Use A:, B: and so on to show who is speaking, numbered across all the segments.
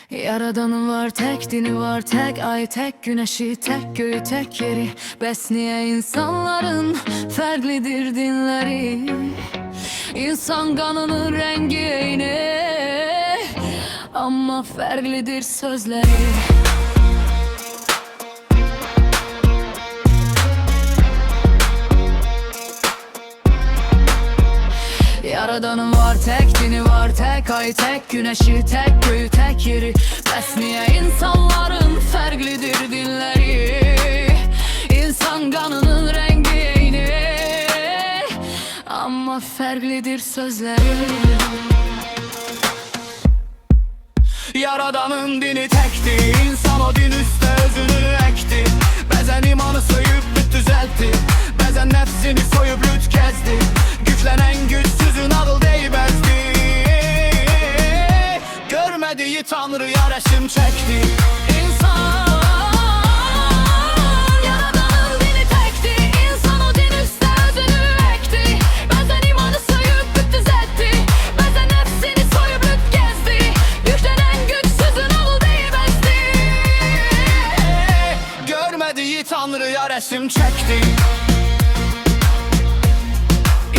A: Yaradanı var, tek dini var, tek ay, tek güneşi, tek göğü, tek yeri. Bəs niye insanların farklıdır dinleri? İnsan kanının rengi eyni, ama farklıdır sözleri. Yaradanım var, tek dini var, tek ay, tek güneşi, tek köyü, tek yeri. Bəs niye insanların farklıdır dinleri? İnsan kanının rengi eyni, ama farklıdır sözleri.
B: Yaradanın dini tekti, insan o din üstə özünü ekti. Bəzən imanı soyup büt düzeltti, bəzən nefsini soyup lüt kezdi. Güçlenen güçsüzün ağıl değmezdi. Görmediği Tanrı'ya resim çekti.
A: İnsan, Yaradanın dini tekti, insan o din üstə özünü ekti. Bəzən imanı soyup büt düzeltti, bəzən nefsini soyup lüt gezdi. Yüklenen güçsüzün ağıl değmezdi.
B: Görmediği Tanrı'ya resim çekti.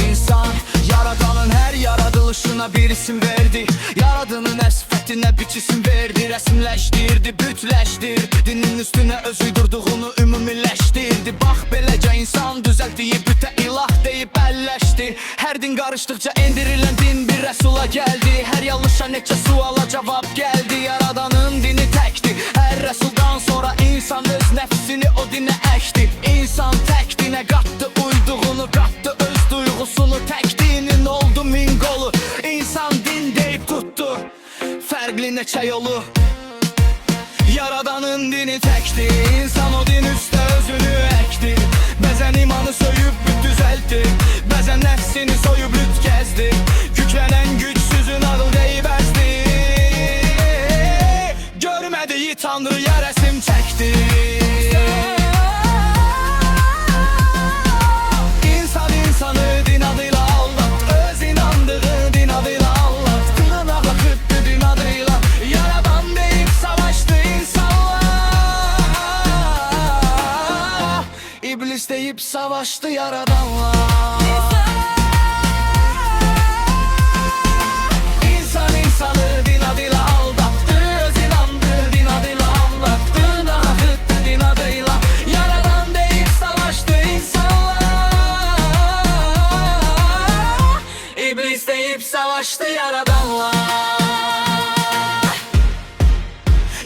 B: İnsan, Yaradanın her yaratılışına bir isim verdi. Yaradığının esfetine bir cisim verdi. Resimleştirdi, bütleştirdi. Dinin üstüne öz uydurduğunu ümumileştirdi. Bak beləcə insan düzeltdiği büte ilah deyip əlləşdi. Her din karıştıkça endirilen din bir Resul'a geldi. Her yanlışa neçə suala cevap geldi. Yaradanın dini tekti. Her Resul'dan sonra insan öz nefsini o dine ekti. İnsan tek dine kattı uyduğunu, kattı öz duygusunu. Tek dinin oldu min kolu. İnsan din deyip tuttu farklı neçə yolu. Yaradanın dini tekti, insan o din üstə özünü ekti. Bəzən imanı soyup büt düzeltti, bəzən nefsini soyup lüt gezdi. Yüklenen güçsüzün ağıl değmezdi. Görmediği Tanrı'ya resim çekti. İnsan insanı din adıyla aldattı, öz inandığı din adıyla aldattı. Kılına bakıttı din adıyla, Yaradan deyip savaştı insanla. İblis deyip savaştı Yaradanla. İnsan insanı din adıyla aldattı, öz inandığı din adıyla aldattı. Nakıttı din adıyla, Yaradan deyip savaştı insanla. İblis deyip savaştı Yaradanla.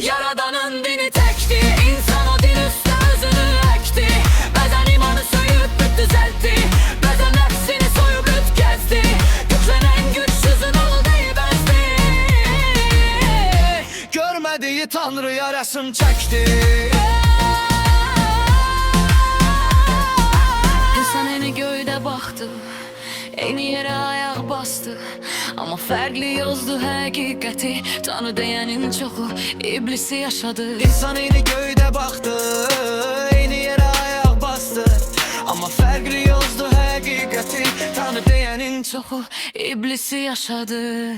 B: Yaradanın dini tekti, insan o din üstə özünü ekti. Bəzən imanı soyup büt düzeltti, bəzən nefsini soyup lüt gezdi. Yüklenen güçsüzün ağıl değmezdi. Görmediği Tanrı'ya resim çekti.
A: İnsan eni göydə baxdı, eyni yerə ayaq bastı, ama farklı yazdı həqiqəti. Tanrı deyənin çoxu iblisi yaşadı.
B: İnsan eyni göydə baxdı, eyni yerə ayaq bastı, ama farklı yazdı həqiqəti. Tanrı deyənin
A: Çoxu iblisi yaşadı.